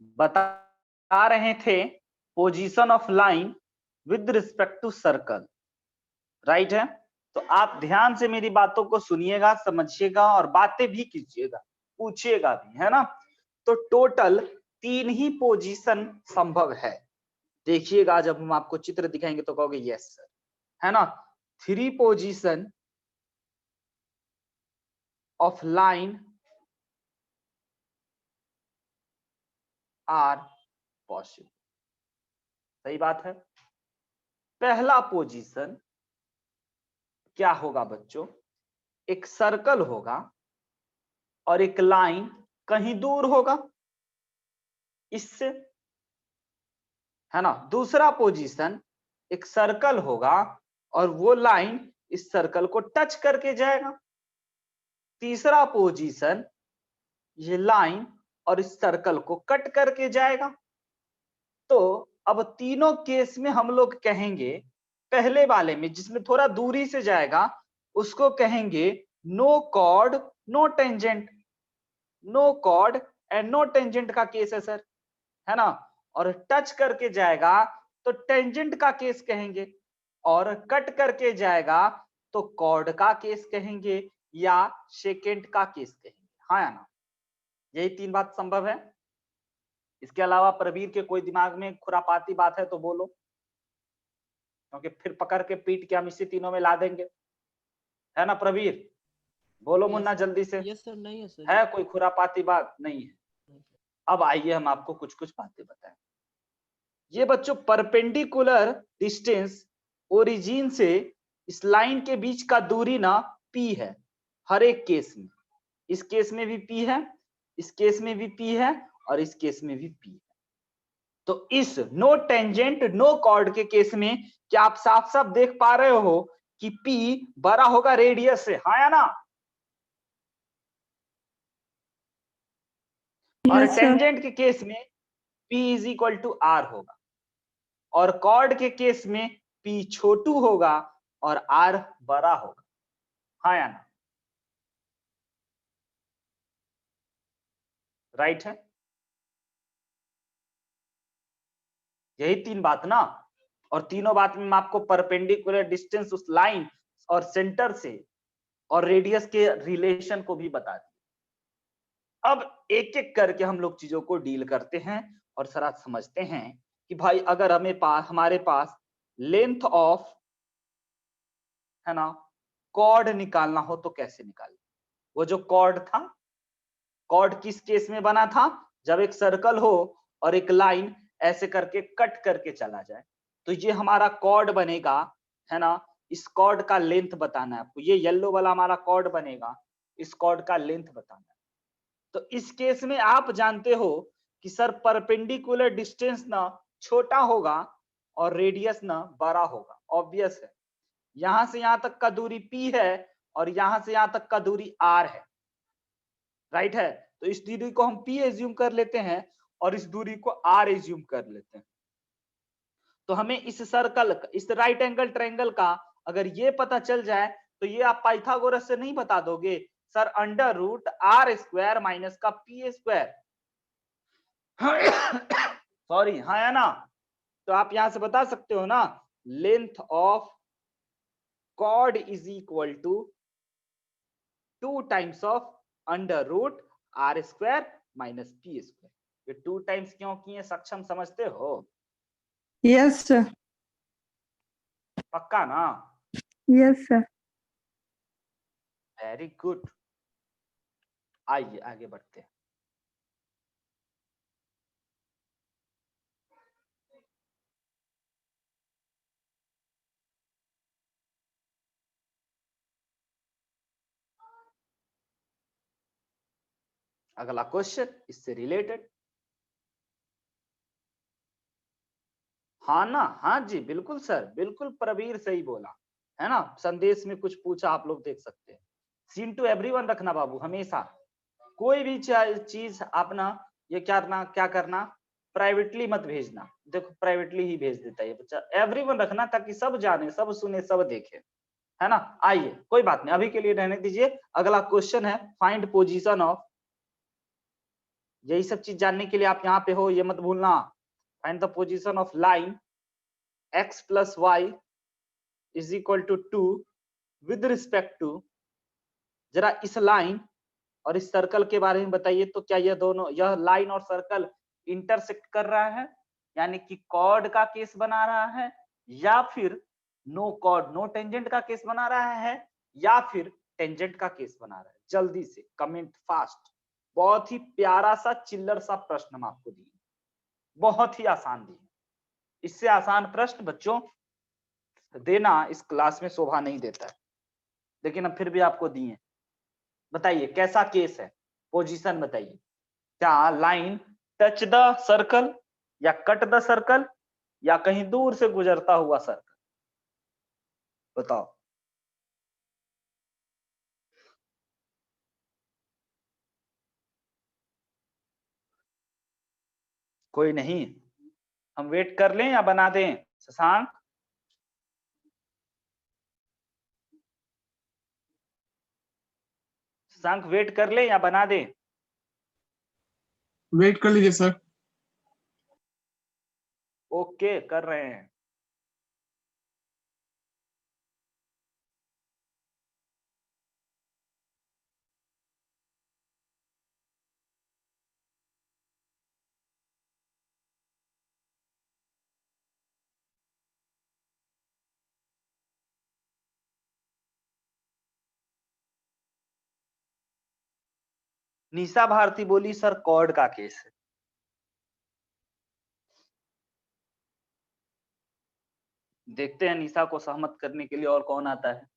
बता रहे थे position of line with respect to circle, right है। तो आप ध्यान से मेरी बातों को सुनिएगा, समझिएगा और बातें भी कीजिएगा, पूछिएगा भी, है ना। तो टोटल 3 ही पोजीशन संभव है। देखिएगा जब हम आपको चित्र दिखाएंगे तो कहोगे यस सर, है ना। 3 position of line are possible, सही बात है। पहला पोजीशन क्या होगा बच्चों, एक सर्कल होगा और एक लाइन कहीं दूर होगा इससे, है ना। दूसरा पोजीशन एक सर्कल होगा और वो लाइन इस सर्कल को टच करके जाएगा। तीसरा पोजीशन ये लाइन और इस सर्कल को कट करके जाएगा। तो अब तीनों केस में हम लोग कहेंगे, पहले वाले में जिसमें थोड़ा दूरी से जाएगा उसको कहेंगे no chord no tangent. No chord and no tangent का केस है सर, है ना। और टच करके जाएगा तो टेंजेंट का केस कहेंगे, और कट करके जाएगा तो कॉर्ड का केस कहेंगे या सेकेंड का केस कहेंगे, हाँ या ना। यही 3 बात संभव है। इसके अलावा प्रवीर के कोई दिमाग में खुरापाती बात है तो बोलो, क्योंकि फिर पकड़ के पीट के हम इसी तीनों में ला देंगे, है ना प्रवीर। बोलो मुन्ना जल्दी से। यस सर, नहीं है सर, है कोई खुरापाती बात नहीं है। अब आइए हम आपको कुछ कुछ बातें बताएं। ये बच्चों परपेंडिकुलर डिस्टेंस ओरिजिन से इस लाइन के बीच का दूरी ना पी है, हर एक केस में। इस केस में भी पी है, इस केस में भी पी है और इस केस में भी पी है। तो इस नो टेंजेंट नो कॉर्ड के केस में क्या आप साफ साफ देख पा रहे हो कि पी बड़ा होगा रेडियस से, हाँ या ना। और टेंजेंट के केस में P is equal to R होगा, और कॉर्ड के केस में P छोटू होगा और R बड़ा होगा, हाँ या ना। राइट है, यही 3 बात ना। और तीनों बात में मैं आपको परपेंडिकुलर डिस्टेंस उस लाइन और सेंटर से और रेडियस के रिलेशन को भी बता दिया। अब एक एक करके हम लोग चीजों को डील करते हैं और सारा समझते हैं कि भाई अगर हमारे पास लेंथ ऑफ, है ना, कॉर्ड निकालना हो तो कैसे निकालें। वो जो कॉर्ड था, कॉर्ड किस केस में बना था, जब एक सर्कल हो और एक लाइन ऐसे करके कट करके चला जाए, तो ये हमारा कॉर्ड बनेगा, है ना। इस कॉर्ड का लेंथ बताना है आपको, ये येलो वाला हमारा कॉर्ड बनेगा, इस कॉर्ड का लेंथ बताना है। तो इस केस में आप जानते हो कि सर परपेंडिकुलर डिस्टेंस ना छोटा होगा और रेडियस ना बड़ा होगा, ऑब्वियस है। यहां से यहां तक का दूरी P है और यहां से यहां तक का दूरी R है, राइट है। तो इस दूरी को हम P एज्यूम कर लेते हैं और इस दूरी को R एज्यूम कर लेते हैं। तो हमें इस सर्कल, इस राइट एंगल ट्रायंगल का अगर ये पता चल जाए तो ये आप पाइथागोरस से नहीं बता दोगे sir, under root R square minus का P स्क्वायर, सॉरी, हाँ है ना। तो आप यहां से बता सकते हो ना, length of chord is equal to 2 times of under root R square minus P square. ये 2 टाइम्स क्यों किए, सक्षम समझते हो। Yes sir. पक्का ना। Yes sir. वेरी गुड, आइए आगे बढ़ते हैं। अगला क्वेश्चन इससे रिलेटेड, हाँ ना, हाँ जी बिल्कुल सर, बिल्कुल प्रवीर सही बोला, है ना। संदेश में कुछ पूछा, आप लोग देख सकते हैं। सीन टू एवरीवन रखना बाबू, हमेशा कोई भी चीज आप ना ये क्या करना, प्राइवेटली मत भेजना। देखो प्राइवेटली ही भेज देता है ये बच्चा, एवरीवन रखना ताकि सब जाने, सब सुने, सब देखे, है ना। आइए कोई बात नहीं, अभी के लिए रहने दीजिए। अगला क्वेश्चन है फाइंड पोजीशन ऑफ यही सब चीज जानने के लिए आप यहाँ पे हो, ये मत भूलना। Find the position of line x plus y is equal to 2 with respect to, जरा इस लाइन और इस सर्कल के बारे में बताइए। तो क्या यह दोनों, यह लाइन और सर्कल इंटरसेक्ट कर रहा है, यानी कि कॉर्ड का केस बना रहा है, या फिर नो कॉर्ड नो टेंजेंट का केस बना रहा है, या फिर टेंजेंट का केस बना रहा है? जल्दी से कमेंट फास्ट। बहुत ही प्यारा सा चिल्लर सा प्रश्न हम आपको दिए, बहुत ही आसान दिए। इससे आसान प्रश्न बच्चों देना इस क्लास में शोभा नहीं देता है, लेकिन अब फिर भी आपको दिए। बताइए कैसा केस है, पोजीशन बताइए। क्या लाइन टच द सर्कल, या कट द सर्कल, या कहीं दूर से गुजरता हुआ सर्कल? बताओ। कोई नहीं, हम वेट कर लें या बना दें? शशांक, शशांक वेट कर लें या बना दें? वेट कर लीजिए सर। ओके, कर रहे हैं। निशा भारती बोली सर कॉर्ड का केस है। देखते हैं निशा को सहमत करने के लिए और कौन आता है।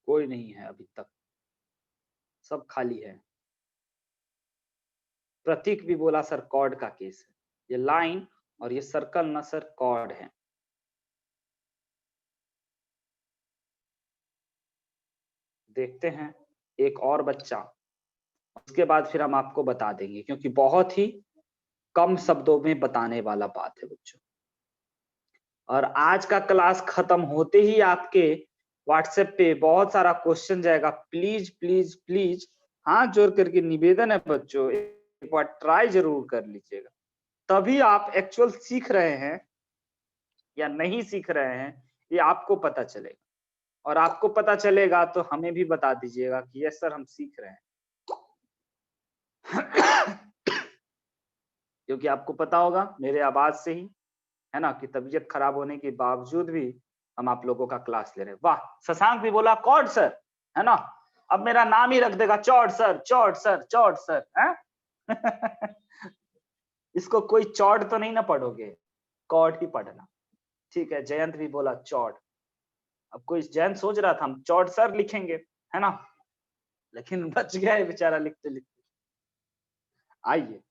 कोई नहीं है अभी तक, सब खाली है। प्रतीक भी बोला सर कॉर्ड का केस है, ये लाइन और ये सर्कल ना सर कॉर्ड है। देखते हैं एक और बच्चा, उसके बाद फिर हम आपको बता देंगे, क्योंकि बहुत ही कम शब्दों में बताने वाला बात है बच्चों। और आज का क्लास खत्म होते ही आपके व्हाट्सएप पे बहुत सारा क्वेश्चन जाएगा। प्लीज प्लीज प्लीज हाथ जोड़ करके निवेदन है बच्चों, एक बार ट्राई जरूर कर लीजिएगा, तभी आप एक्चुअल सीख रहे हैं या नहीं सीख रहे हैं ये आपको पता चलेगा। और आपको पता चलेगा तो हमें भी बता दीजिएगा कि यस सर हम सीख रहे हैं। क्योंकि आपको पता होगा मेरे आवाज से ही, है ना, कि तबीयत खराब होने के बावजूद भी हम आप लोगों का क्लास ले रहे हैं। वाह, शशांक भी बोला कॉर्ड सर, है ना। अब मेरा नाम ही रख देगा चौड़ सर, चौड़ सर, चौड़ सर, है? इसको कोई चौड़ तो नहीं ना पढ़ोगे, कॉर्ड ही पढ़ना। ठीक है, जयंत भी बोला चौड़। अब कोई जयंत सोच रहा था हम चौड़ सर लिखेंगे, है ना, लेकिन बच गया है बेचारा लिखते लिखते। आइए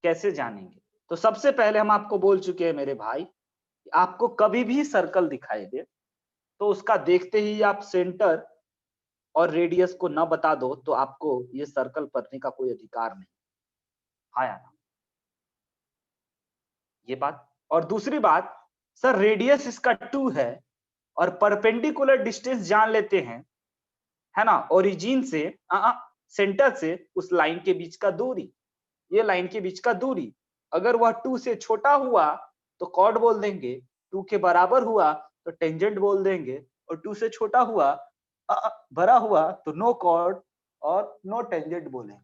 कैसे जानेंगे। तो सबसे पहले हम आपको बोल चुके हैं मेरे भाई, आपको कभी भी सर्कल दिखाई दे तो उसका देखते ही आप सेंटर और रेडियस को न बता दो तो आपको ये सर्कल पढ़ने का कोई अधिकार नहीं। हाँ या ना, ये बात। और दूसरी बात, सर रेडियस इसका 2 है और परपेंडिकुलर डिस्टेंस जान लेते हैं, है ना, ओरिजिन से सेंटर से उस लाइन के बीच का दूरी, ये लाइन के बीच का दूरी अगर वह 2 से छोटा हुआ तो कॉर्ड बोल देंगे, 2 के बराबर हुआ तो टेंजेंट बोल देंगे, और 2 से छोटा हुआ बड़ा हुआ तो नो कॉर्ड और नो टेंजेंट बोलेंगे।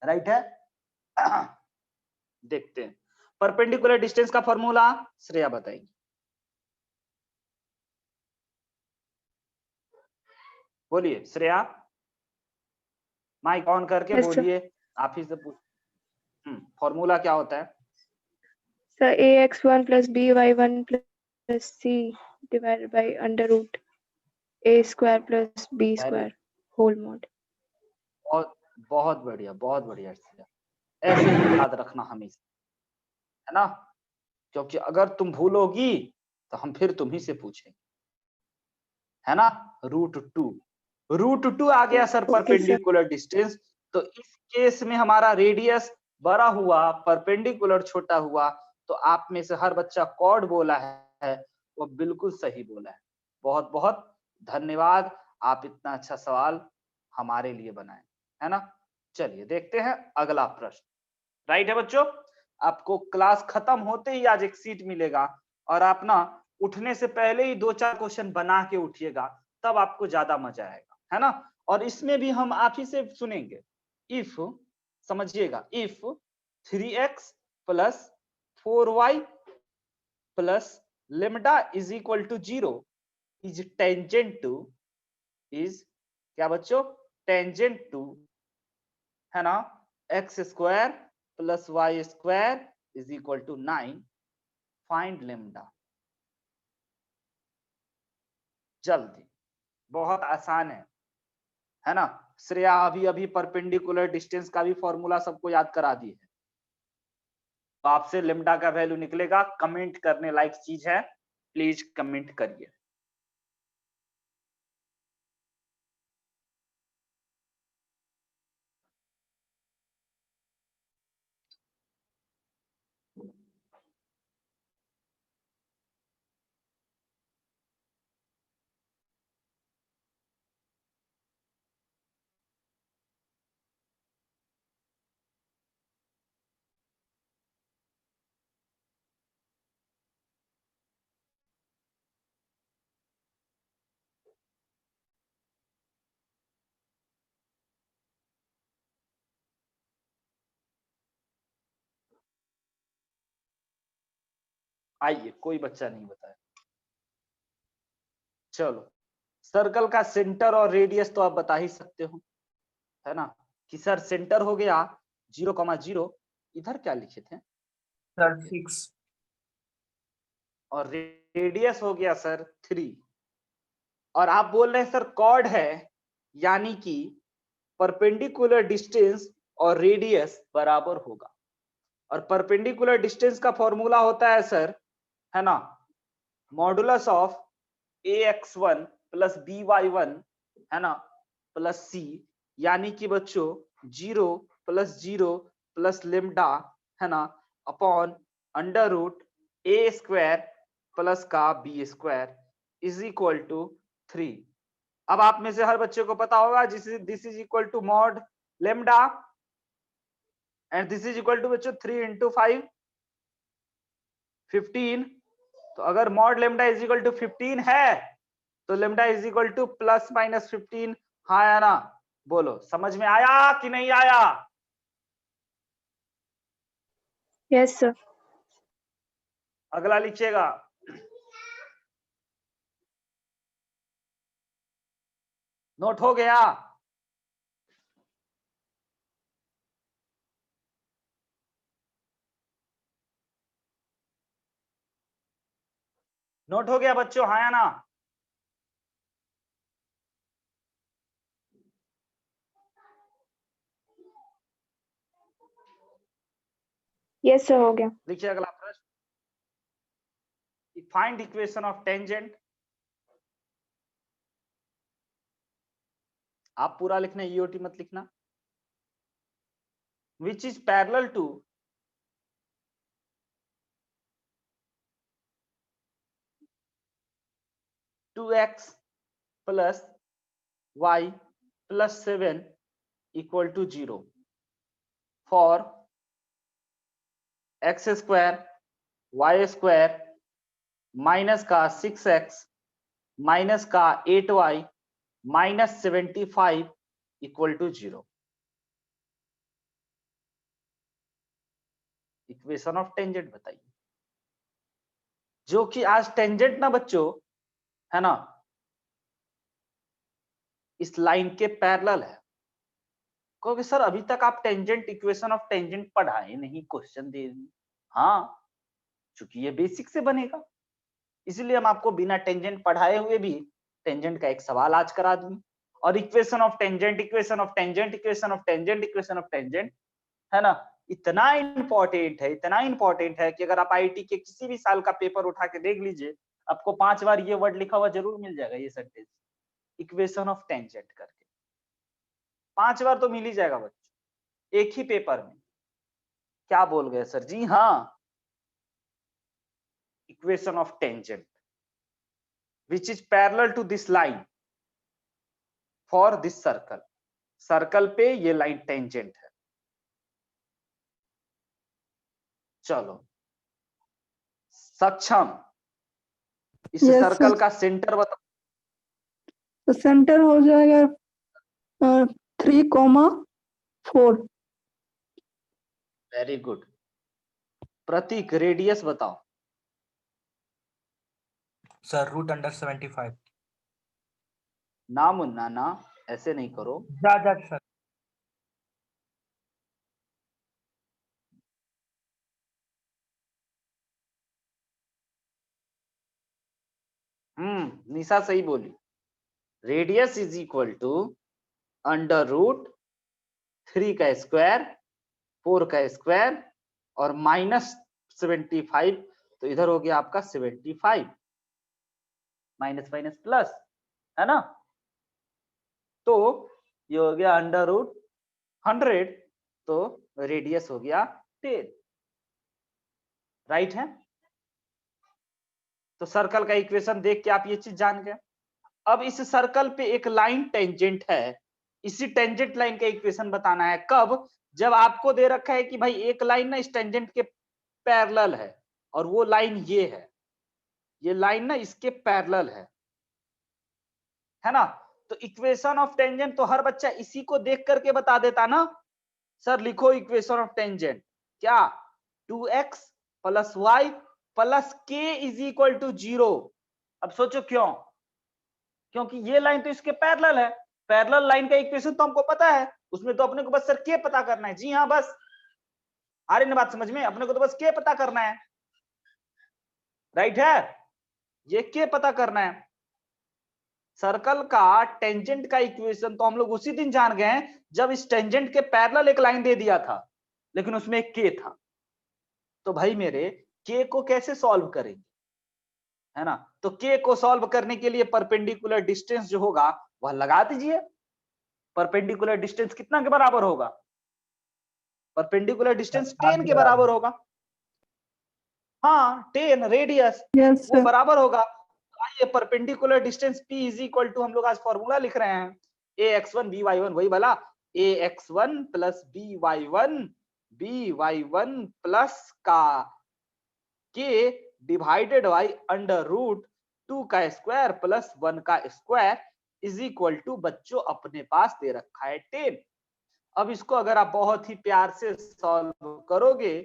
राइट है? देखते हैं परपेंडिकुलर डिस्टेंस का फॉर्मूला श्रेया बताएंगे। बोलिए श्रेया, माइक ऑन करके Yes, sir. बोलिए, आप ही से पूछ। फॉर्मूला क्या होता है? So ax1 plus by1 plus c divided by under root a square plus b square whole mod. बहुत बहुत बढ़िया, बहुत बढ़िया। ऐसे ही याद रखना हमेशा, है ना, क्योंकि अगर तुम भूलोगी तो हम फिर तुम्ही से पूछेंगे, है ना। √2 आ गया सर Okay, परपेंडिकुलर डिस्टेंस। तो इस केस में हमारा रेडियस बड़ा हुआ, परपेंडिकुलर छोटा हुआ, तो आप में से हर बच्चा कॉर्ड बोला है वो बिल्कुल सही बोला है। बहुत बहुत धन्यवाद, आप इतना अच्छा सवाल हमारे लिए बनाए, है ना। चलिए देखते हैं अगला प्रश्न। राइट है बच्चों, आपको क्लास खत्म होते ही आज एक सीट मिलेगा और आप ना उठने से पहले ही 2-4 क्वेश्चन बना के उठिएगा, तब आपको ज्यादा मजा आएगा, है ना। और इसमें भी हम आप ही से सुनेंगे। इफ, समझिएगा, if 3x plus 4y plus lambda is equal to 0 is tangent to, is क्या बच्चों, टेंजेंट टू, है ना, x square plus y square is equal to 9, find lambda. जल्दी, बहुत आसान है ना। श्रेया अभी अभी परपेंडिकुलर डिस्टेंस का भी फॉर्मूला सबको याद करा दी है। तो आपसे लेमडा का वैल्यू निकलेगा, कमेंट करने लायक चीज है, प्लीज कमेंट करिए। आइए, कोई बच्चा नहीं बताया। चलो, सर्कल का सेंटर और रेडियस तो आप बता ही सकते हो, है ना, कि सर सेंटर हो गया 0,0, इधर क्या लिखे थे सर 6, और रेडियस हो गया सर 3, और आप बोल रहे हैं सर कॉर्ड है, यानी कि परपेंडिकुलर डिस्टेंस और रेडियस बराबर होगा। और परपेंडिकुलर डिस्टेंस का फॉर्मूला होता है सर, है ना, modulus of ax1 plus by1, है ना, प्लस c, यानी कि बच्चों 0 प्लस 0 प्लस लेमडा, है ना, upon under root a square plus का b square is equal to 3। अब आप में से हर बच्चे को पता होगा this is equal to mod lambda and this is equal to बच्चों 3 इंटू 5 15। तो अगर mod lambda is equal to 15 है तो lambda is equal to plus minus 15, हाँ या ना, बोलो, समझ में आया कि नहीं आया। Yes sir. अगला लिखिएगा, नोट हो गया। नोट हो गया बच्चों, हाँ या ना। यस सर, हो गया। देखिए अगला प्रश्न, फाइंड इक्वेशन ऑफ टेंजेंट। आप पूरा लिखना, ईओटी मत लिखना। Which is parallel to two x plus y plus 7 equal to 0 for x square y square minus का 6x माइनस का 8y minus 75 equal to 0। Equation of tangent बताइए, जो कि आज टेंजेंट ना बच्चों, है ना, इस लाइन के पैरेलल है। क्योंकि सर अभी तक आप टेंजेंट, इक्वेशन ऑफ टेंजेंट पढ़ाए नहीं, क्वेश्चन दे दिए। हाँ, चूंकि ये बेसिक से बनेगा, इसलिए हम आपको बिना टेंजेंट पढ़ाए हुए भी टेंजेंट का एक सवाल आज करा दिए। और equation of tangent, equation of tangent, equation of tangent, equation of tangent, है ना, इतना इंपॉर्टेंट है, इतना इंपॉर्टेंट है कि अगर आप आईटी के किसी भी साल का पेपर उठा के देख लीजिए, आपको 5 बार ये वर्ड लिखा हुआ जरूर मिल जाएगा, ये सेंटेंस, इक्वेशन ऑफ टेंजेंट करके 5 बार तो मिल ही जाएगा बच्चों, एक ही पेपर में। क्या बोल गए सर जी? हाँ, equation of tangent which is parallel to this line for this circle. Circle पे ये लाइन टेंजेंट है। चलो सक्षम, इस Yes, सर्कल sir. का सेंटर बताओ। तो सेंटर हो जाएगा 3,4। Very good. प्रतीक रेडियस बताओ। सर √75। ना मुन्ना ना, ऐसे नहीं करो। जा सर। निशा सही बोली। रेडियस इज इक्वल टू √3 का स्क्वायर 4 का स्क्वायर और -75, तो इधर हो गया आपका 75, माइनस माइनस प्लस, है ना। तो ये हो गया √100, तो रेडियस हो गया 10, राइट है। तो सर्कल का इक्वेशन देख के आप ये चीज जान गए। अब इस सर्कल पे एक लाइन टेंजेंट है, इसी टेंजेंट लाइन का इक्वेशन बताना है। कब? जब आपको दे रखा है कि भाई एक लाइन ना इस टेंजेंट के पैरेलल है और वो लाइन ये है, ये लाइन ना इसके पैरेलल है ना। तो इक्वेशन ऑफ टेंजेंट तो हर बच्चा इसी को देख करके बता देता ना। सर लिखो इक्वेशन ऑफ टेंजेंट, क्या? 2x + y + k = 0। अब सोचो क्यों? क्योंकि ये लाइन तो इसके पैरेलल है। पैरेलल लाइन का इक्वेशन तो हमको पता है, उसमें तो अपने को बस सर k पता करना है। जी हाँ, बस आ रही ना बात समझ में? अपने को तो बस k पता करना है, राइट है। ये k पता करना है। सर्कल का टेंजेंट का इक्वेशन तो हम लोग उसी दिन जान गए हैं जब इस टेंजेंट के पैरेलल एक लाइन दे दिया था, लेकिन उसमें एक k था। तो भाई मेरे k को कैसे सॉल्व करेंगे, है ना। तो k को सॉल्व करने के लिए परपेंडिकुलर डिस्टेंस जो होगा वह लगा दीजिए। परपेंडिकुलर डिस्टेंस कितना के बराबर होगा? परपेंडिकुलर डिस्टेंस 10 के बराबर होगा। हाँ 10 रेडियस, Yes, वो sir. बराबर होगा। आइए परपेंडिकुलर डिस्टेंस P = हम लोग आज फॉर्मूला लिख रहे हैं, ax1 by1, वही वाला ax1 + by1 प्लस का k डिवाइडेड बाई √2 का स्क्वायर प्लस 1 का स्क्वायर = बच्चों अपने पास दे रखा है 10। अब इसको अगर आप बहुत ही प्यार से सॉल्व करोगे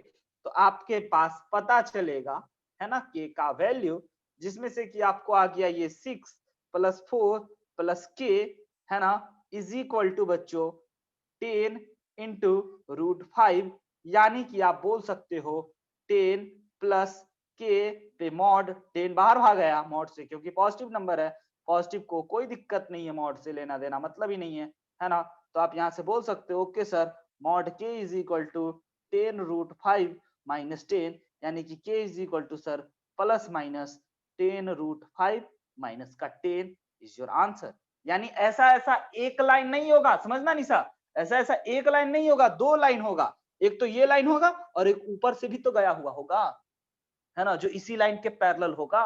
तो आपके पास पता चलेगा, है ना, k का वैल्यू, जिसमें से कि आपको आ गया ये 6 + 4 + k, है ना, = बच्चों 10 × √5, यानी कि आप बोल सकते हो 10 + k पे मॉड 10 बाहर भाग गया मॉड से, क्योंकि पॉजिटिव नंबर है, पॉजिटिव को कोई दिक्कत नहीं है, मॉड से लेना देना मतलब ही नहीं है ना। तो आप यहाँ से बोल सकते हो ओके सर, मॉड k = 10 √5 - 10, यानी कि k = सर ±10 √5 - का 10 इज योर आंसर। यानी ऐसा ऐसा एक लाइन नहीं होगा, समझना निशा, ऐसा ऐसा एक लाइन नहीं होगा, दो लाइन होगा। एक तो ये लाइन होगा और एक ऊपर से भी तो गया हुआ होगा, है ना, जो इसी लाइन के पैरेलल होगा।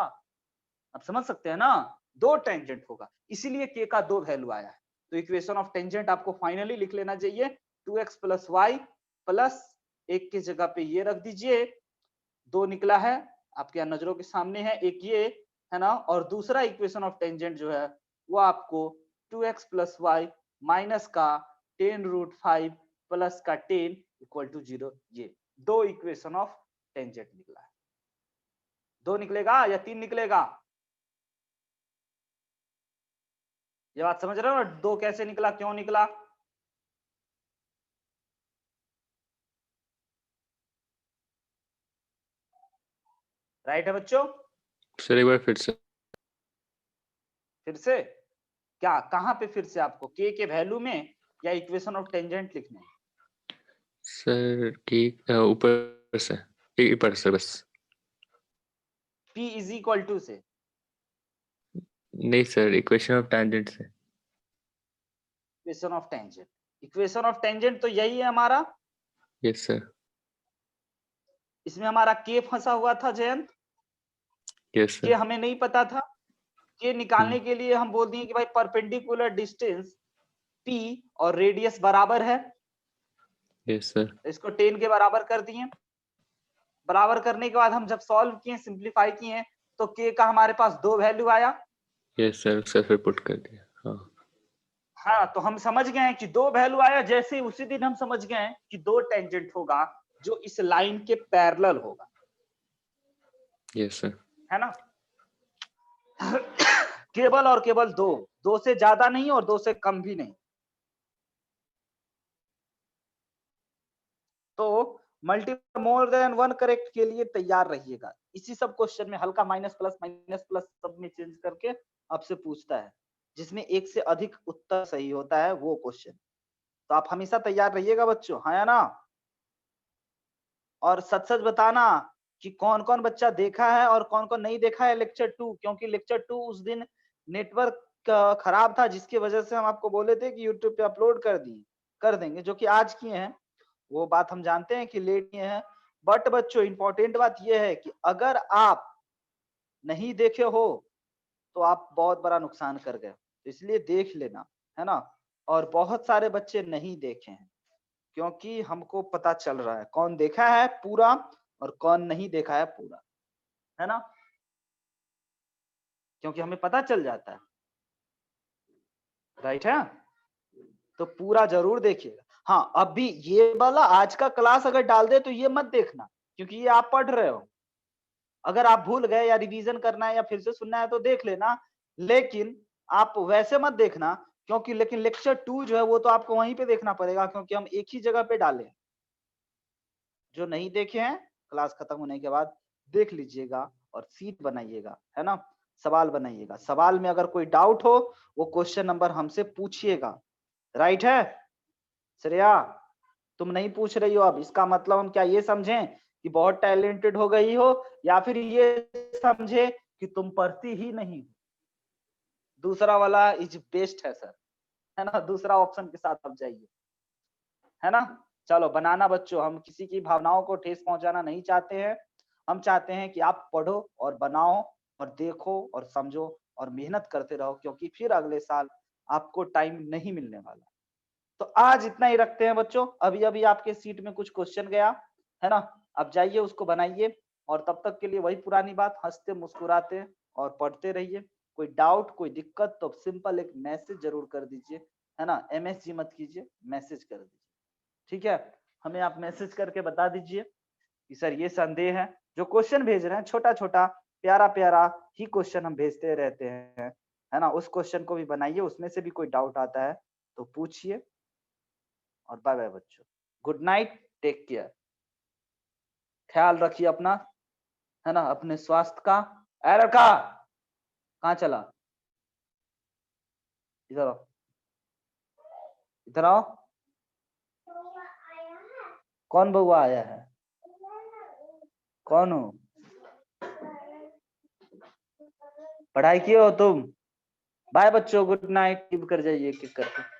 आप समझ सकते हैं ना, दो टेंजेंट होगा, इसीलिए k का 2 वैल्यू आया है। तो इक्वेशन ऑफ टेंजेंट आपको फाइनली लिख लेना चाहिए 2x + y प्लस एक की जगह पे ये रख दीजिए, 2 निकला है आपके नजरों के सामने है, एक ये, है ना, और दूसरा इक्वेशन ऑफ टेंजेंट जो है वो आपको 2x + y माइनस का 10 √5 प्लस का 10 = 0। ये दो इक्वेशन ऑफ टेंजेंट निकला है। 2 निकलेगा या 3 निकलेगा? ये बात समझ रहे हो ना, 2 कैसे निकला, क्यों निकला? राइट है बच्चों? सर एक बार फिर से क्या, कहां पे फिर से आपको k के वैल्यू में या इक्वेशन ऑफ टेंजेंट लिखने हैं? सर की ऊपर से ऊपर से बस। p = से नहीं सर, इक्वेशन ऑफ टेंजेंट से। Equation of tangent, equation of tangent तो यही है हमारा। Yes sir. इसमें हमारा k फंसा हुआ था जयंत, यस के सर। हमें नहीं पता था, के निकालने के लिए हम बोल दिए कि भाई परपेंडिकुलर डिस्टेंस p और रेडियस बराबर है, यस सर। इसको 10 के बराबर कर दिए। बराबर करने के बाद हम जब सॉल्व किए, सिंप्लीफाई किए, तो k का हमारे पास 2 वैल्यू आया। यस सर, उससे फिर पुट कर दिया। हाँ हाँ, तो हम समझ गए हैं कि 2 वैल्यू आया। जैसे उसी दिन हम समझ गए हैं कि 2 टेंजेंट होगा जो इस लाइन के पैरेलल होगा, यस सर। है ना। केवल और केवल 2 से ज्यादा नहीं और 2 से कम भी नहीं। तो मल्टीपल मोर देन 1 करेक्ट के लिए तैयार रहिएगा। इसी सब क्वेश्चन में हल्का माइनस प्लस सब में चेंज करके आपसे पूछता है, जिसमें एक से अधिक उत्तर सही होता है वो क्वेश्चन। तो आप हमेशा तैयार रहिएगा बच्चों, हाँ या ना। और सच सच बताना कि कौन कौन बच्चा देखा है और कौन कौन नहीं देखा है लेक्चर 2, क्योंकि लेक्चर 2 उस दिन नेटवर्क खराब था, जिसकी वजह से हम आपको बोले थे कि यूट्यूब पे अपलोड कर देंगे, जो कि आज किए हैं। वो बात हम जानते हैं कि लेट किए हैं, बट बच्चों इंपॉर्टेंट बात यह है कि अगर आप नहीं देखे हो तो आप बहुत बड़ा नुकसान कर गए, तो इसलिए देख लेना, है ना। और बहुत सारे बच्चे नहीं देखे हैं, क्योंकि हमको पता चल रहा है कौन देखा है पूरा और कौन नहीं देखा है पूरा, है ना, क्योंकि हमें पता चल जाता है, राइट है। तो पूरा जरूर देखिएगा। हाँ, अभी ये वाला आज का क्लास अगर डाल दे तो ये मत देखना, क्योंकि ये आप पढ़ रहे हो। अगर आप भूल गए या रिवीजन करना है या फिर से सुनना है तो देख लेना, लेकिन आप वैसे मत देखना, क्योंकि लेकिन लेक्चर 2 जो है वो तो आपको वहीं पे देखना पड़ेगा, क्योंकि हम एक ही जगह पे डाले। जो नहीं देखे हैं क्लास खत्म होने के बाद देख लीजिएगा और सीट बनाइएगा, है ना, सवाल बनाइएगा। सवाल में अगर कोई डाउट हो वो क्वेश्चन नंबर हमसे पूछिएगा, राइट है। श्रेया, तुम नहीं पूछ रही हो, अब इसका मतलब हम क्या ये समझें कि बहुत टैलेंटेड हो गई हो, या फिर ये समझे कि तुम पढ़ती ही नहीं। दूसरा वाला इज बेस्ट है सर, है ना, दूसरा ऑप्शन के साथ अब जाइए, है ना। चलो बनाना बच्चों, हम किसी की भावनाओं को ठेस पहुंचाना नहीं चाहते हैं। हम चाहते हैं कि आप पढ़ो और बनाओ और देखो और समझो और मेहनत करते रहो, क्योंकि फिर अगले साल आपको टाइम नहीं मिलने वाला। तो आज इतना ही रखते हैं बच्चों। अभी अभी आपके सीट में कुछ क्वेश्चन गया, है ना, अब जाइए उसको बनाइए, और तब तक के लिए वही पुरानी बात, हंसते मुस्कुराते और पढ़ते रहिए। कोई डाउट कोई दिक्कत तो सिंपल एक मैसेज जरूर कर दीजिए, है ना, MSG मत कीजिए, मैसेज कर दीजिए, ठीक है। हमें आप मैसेज करके बता दीजिए कि सर ये संदेह है। जो क्वेश्चन भेज रहे हैं छोटा छोटा प्यारा प्यारा ही क्वेश्चन हम भेजते रहते हैं, है ना, उस क्वेश्चन को भी बनाइए, उसमें से भी कोई डाउट आता है तो पूछिए। और बाय बाय बच्चों, गुड नाइट, टेक केयर, ख्याल रखिए अपना, है ना, अपने स्वास्थ्य का। अरे लड़का कहाँ चला, इधर आओ, इधर आओ। कौन बउआ आया है, कौन हो, पढ़ाई किए हो तुम। बाय बच्चों, गुड नाइट, टिप कर जाइए एक एक करके।